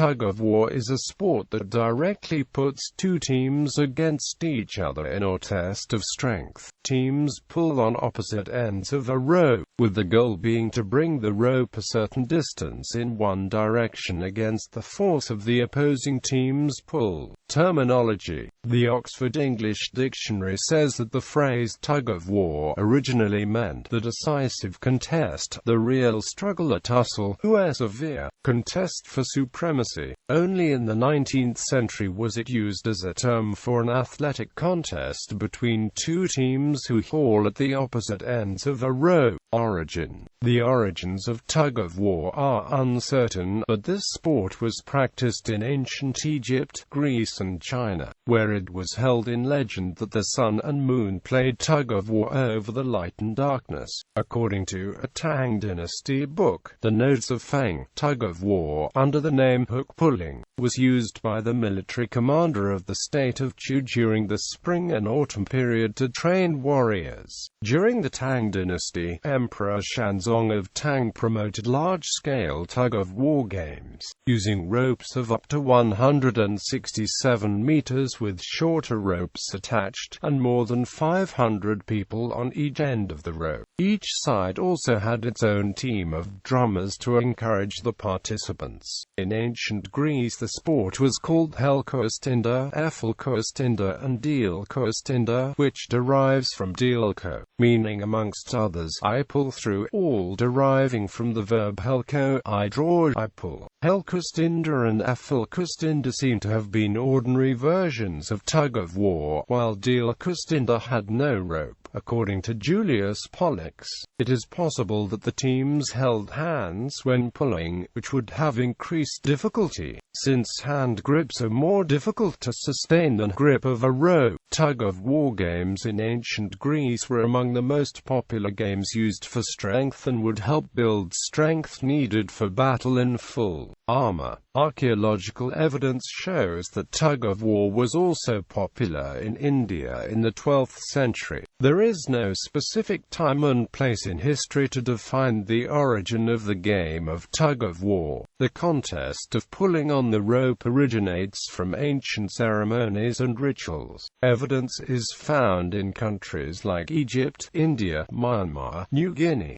Tug-of-war is a sport that directly puts two teams against each other in a test of strength. Teams pull on opposite ends of a rope, with the goal being to bring the rope a certain distance in one direction against the force of the opposing team's pull. Terminology. The Oxford English Dictionary says that the phrase tug-of-war originally meant the decisive contest, the real struggle, a tussle, or severe contest for supremacy. Only in the 19th century was it used as a term for an athletic contest between two teams who haul at the opposite ends of a rope. Origin. The origins of tug-of-war are uncertain, but this sport was practiced in ancient Egypt, Greece and China, where it was held in legend that the sun and moon played tug-of-war over the light and darkness. According to a Tang Dynasty book, the notes of Fang, tug-of-war, under the name hook-pulling, was used by the military commander of the state of Chu during the spring and autumn period to train warriors. During the Tang Dynasty, Emperor Shanzong of Tang promoted large-scale tug-of-war games, using ropes of up to 167 meters with shorter ropes attached, and more than 500 people on each end of the rope. Each side also had its own team of drummers to encourage the participants. In ancient Greece, the sport was called helkoestinda, ephelkoestinda and dielkoestinda, which derives from dielko, meaning amongst others, I pull through, all deriving from the verb helko, I draw, I pull. Helkoestinda and ephelkoestinda seem to have been ordinary versions of tug-of-war, while dielkoestinda had no rope. According to Julius Pollux, it is possible that the teams held hands when pulling, which would have increased difficulty, since hand grips are more difficult to sustain than grip of a rope. Tug-of-war games in ancient Greece were among the most popular games used for strength and would help build strength needed for battle in full armor. Archaeological evidence shows that tug-of-war was also popular in India in the 12th century. There is no specific time and place in history to define the origin of the game of tug-of-war. The contest of pulling on the rope originates from ancient ceremonies and rituals. Evidence is found in countries like Egypt, India, Myanmar, New Guinea.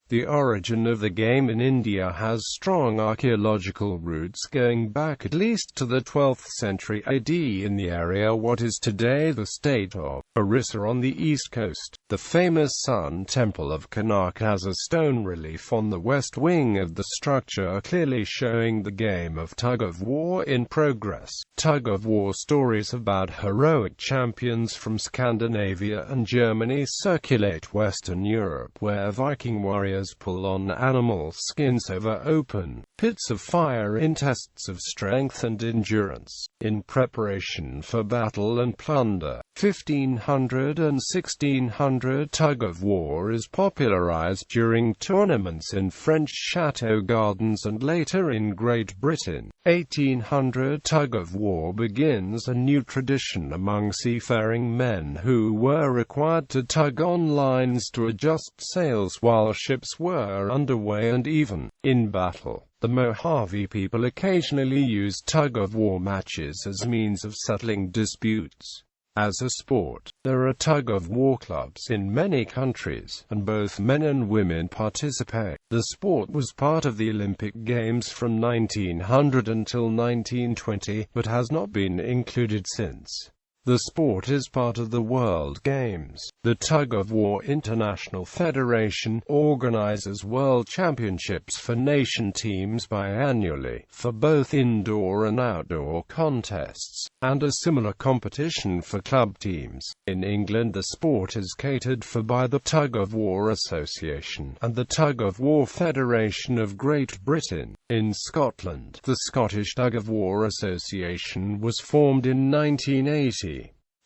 The origin of the game in India has strong archaeological roots going back at least to the 12th century AD in the area what is today the state of Orissa on the east coast. The famous Sun Temple of Konark has a stone relief on the west wing of the structure clearly showing the game of tug-of-war in progress. Tug-of-war stories about heroic champions from Scandinavia and Germany circulate Western Europe, where Viking warriors pull on animal skins over open pits of fire in tests of strength and endurance, in preparation for battle and plunder. 1500 and 1600 tug-of-war is popularized during tournaments in French chateau gardens and later in Great Britain. 1800 tug-of-war begins a new tradition among seafaring men who were required to tug on lines to adjust sails while ships were underway and even in battle. The Mojave people occasionally used tug-of-war matches as means of settling disputes. As a sport, there are tug-of-war clubs in many countries, and both men and women participate. The sport was part of the Olympic Games from 1900 until 1920, but has not been included since. The sport is part of the World Games. The Tug-of-War International Federation organizes world championships for nation teams biannually, for both indoor and outdoor contests, and a similar competition for club teams. In England, the sport is catered for by the Tug-of-War Association and the Tug-of-War Federation of Great Britain. In Scotland, the Scottish Tug-of-War Association was formed in 1980.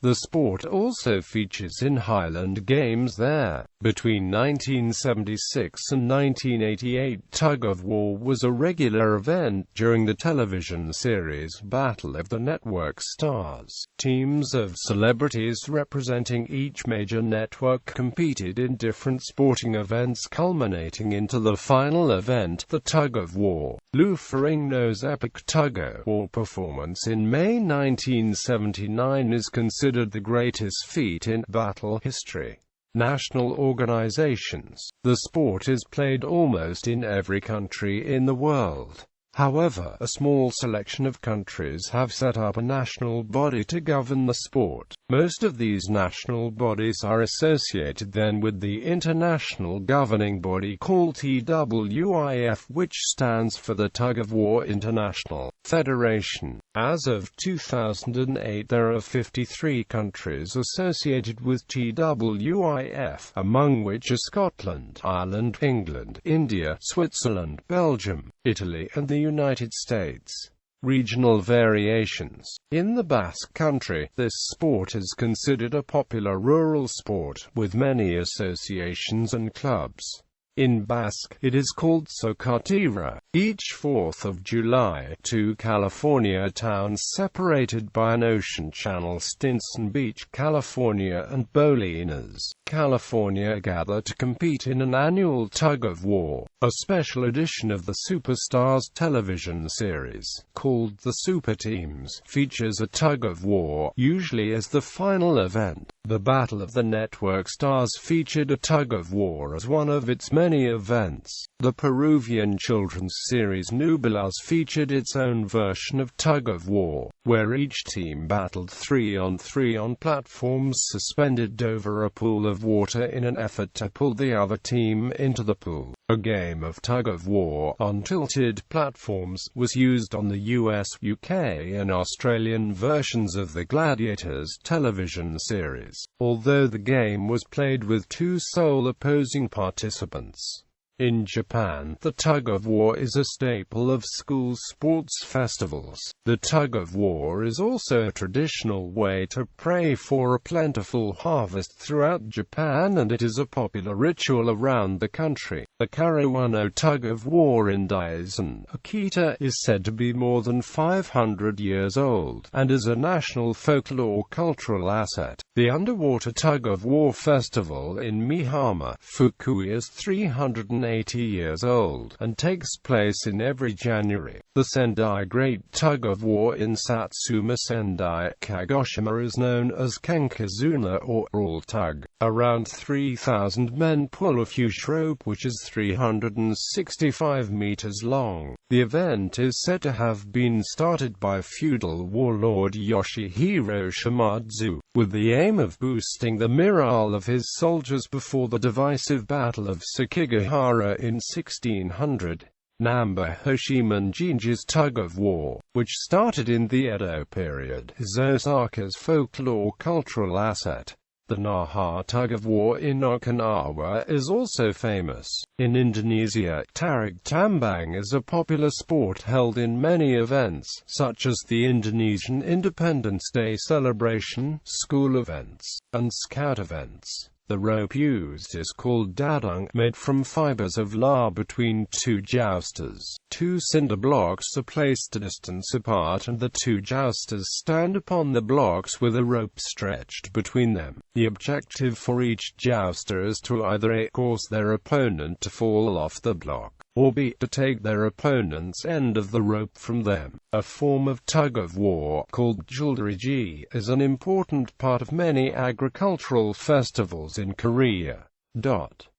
The sport also features in Highland Games there. Between 1976 and 1988, tug-of-war was a regular event during the television series Battle of the Network Stars. Teams of celebrities representing each major network competed in different sporting events, culminating into the final event, the tug-of-war. Lou Ferrigno's epic tug-of-war performance in May 1979 is considered the greatest feat in battle history. National organizations. The sport is played almost in every country in the world. However, a small selection of countries have set up a national body to govern the sport. Most of these national bodies are associated then with the international governing body called TWIF, which stands for the Tug-of-War International Federation. As of 2008, there are 53 countries associated with TWIF, among which are Scotland, Ireland, England, India, Switzerland, Belgium, Italy, and the United States. Regional variations. In the Basque Country, this sport is considered a popular rural sport, with many associations and clubs. In Basque, it is called Socatira. Each 4th of July, two California towns separated by an ocean channel, Stinson Beach, California, and Bolinas, California, gather to compete in an annual tug-of-war. A special edition of the Superstars television series, called the Super Teams, features a tug-of-war, usually as the final event. The Battle of the Network Stars featured a tug-of-war as one of its many events. The Peruvian children's series Nubilas featured its own version of tug-of-war, where each team battled 3-on-3 on platforms suspended over a pool of water in an effort to pull the other team into the pool. A game of tug-of-war on tilted platforms was used on the US, UK, and Australian versions of the Gladiators television series, although the game was played with two sole opposing participants. In Japan, the tug-of-war is a staple of school sports festivals. The tug-of-war is also a traditional way to pray for a plentiful harvest throughout Japan, and it is a popular ritual around the country. The Karuano tug-of-war in Daisen, Akita, is said to be more than 500 years old, and is a national folklore cultural asset. The underwater tug-of-war festival in Mihama, Fukui, is 380 years old, and takes place in every January. The Sendai Great Tug-of-War in Satsuma Sendai, Kagoshima is known as Kenkazuna or All Tug. Around 3,000 men pull a huge rope which is 365 meters long. The event is said to have been started by feudal warlord Yoshihiro Shimadzu, with the aim of boosting the morale of his soldiers before the divisive Battle of Sekigahara in 1600. Namba Hoshiman Jinji's tug-of-war, which started in the Edo period, is Osaka's folklore cultural asset. The Naha tug-of-war in Okinawa is also famous. In Indonesia, tarik tambang is a popular sport held in many events, such as the Indonesian Independence Day celebration, school events, and scout events. The rope used is called dadung, made from fibers of la between two jousters. Two cinder blocks are placed a distance apart and the two jousters stand upon the blocks with a rope stretched between them. The objective for each jouster is to either A, cause their opponent to fall off the block, or B, to take their opponent's end of the rope from them. A form of tug-of-war, called julderiji, is an important part of many agricultural festivals in Korea.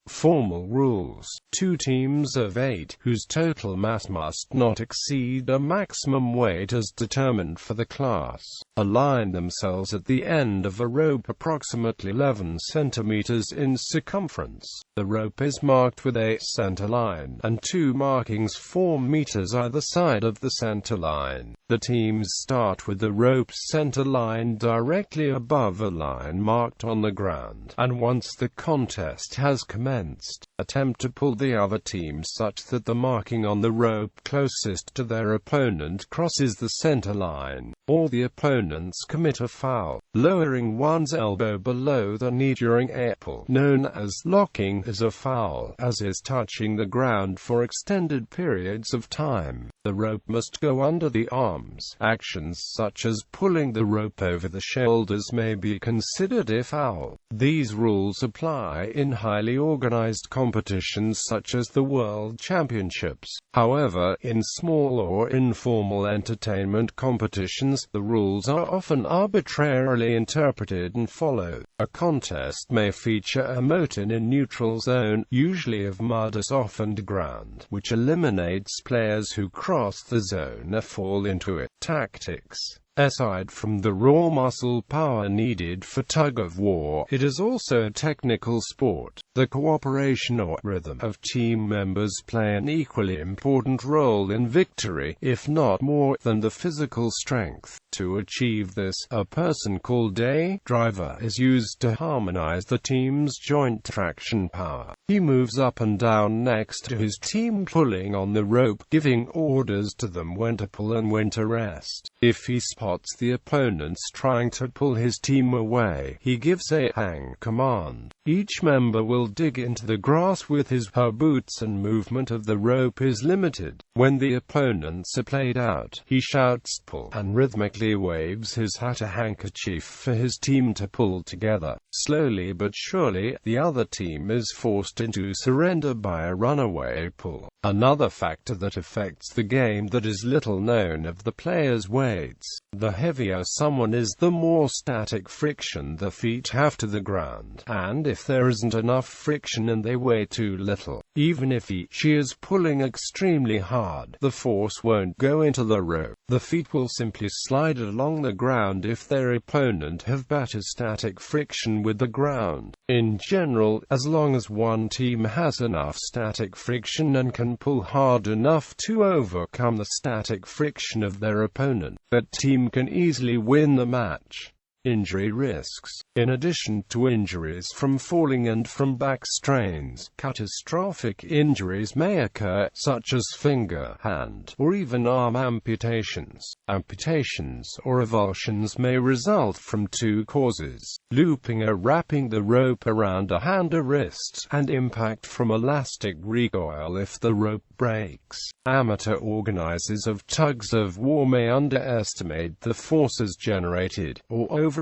Formal rules. 2 teams of 8, whose total mass must not exceed a maximum weight as determined for the class, align themselves at the end of a rope approximately 11 centimeters in circumference. The rope is marked with a center line, and 2 markings 4 meters either side of the center line. The teams start with the rope's center line directly above a line marked on the ground, and once the contest has commenced, commenced. Attempt to pull the other team such that the marking on the rope closest to their opponent crosses the center line, or the opponents commit a foul. Lowering one's elbow below the knee during a pull, known as locking, is a foul, as is touching the ground for extended periods of time. The rope must go under the arms. Actions such as pulling the rope over the shoulders may be considered a foul. These rules apply in highly organized competitions such as the World Championships. However, in small or informal entertainment competitions, the rules are often arbitrarily interpreted and followed. A contest may feature a moat in a neutral zone, usually of mud or softened ground, which eliminates players who cross the zone or fall into it. Tactics. Aside from the raw muscle power needed for tug-of-war, it is also a technical sport. The cooperation or rhythm of team members play an equally important role in victory, if not more, than the physical strength. To achieve this, a person called a driver is used to harmonize the team's joint traction power. He moves up and down next to his team, pulling on the rope, giving orders to them when to pull and when to rest. If he spots the opponents trying to pull his team away, he gives a hang command. Each member will dig into the grass with his/her boots, and movement of the rope is limited. When the opponents are played out, he shouts pull and rhythmically waves his hat or handkerchief for his team to pull together. Slowly but surely, the other team is forced into surrender by a runaway pull. Another factor that affects the game that is little known of the players' weights. The heavier someone is, the more static friction the feet have to the ground, and if there isn't enough friction and they weigh too little, even if he/she is pulling extremely hard, the force won't go into the rope. The feet will simply slide along the ground if their opponent have better static friction with the ground. In general, as long as one team has enough static friction and can pull hard enough to overcome the static friction of their opponent, that team can easily win the match. Injury risks. In addition to injuries from falling and from back strains, catastrophic injuries may occur, such as finger, hand, or even arm amputations. Amputations or avulsions may result from two causes: looping or wrapping the rope around a hand or wrist, and impact from elastic recoil if the rope breaks. Amateur organizers of tugs of war may underestimate the forces generated, or overestimate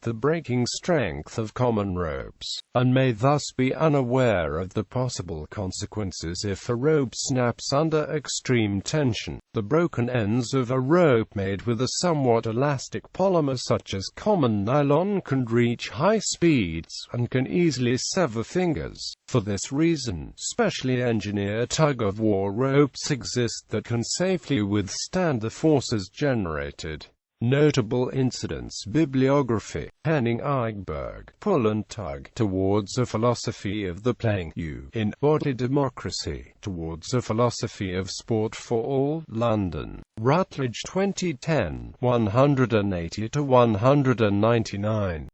the breaking strength of common ropes, and may thus be unaware of the possible consequences if a rope snaps under extreme tension. The broken ends of a rope made with a somewhat elastic polymer such as common nylon can reach high speeds, and can easily sever fingers. For this reason, specially engineered tug-of-war ropes exist that can safely withstand the forces generated. Notable incidents. Bibliography. Henning Eichberg, Pull and Tug, Towards a Philosophy of the Playing You, in Body Democracy, Towards a Philosophy of Sport for All, London. Routledge 2010, 180-199.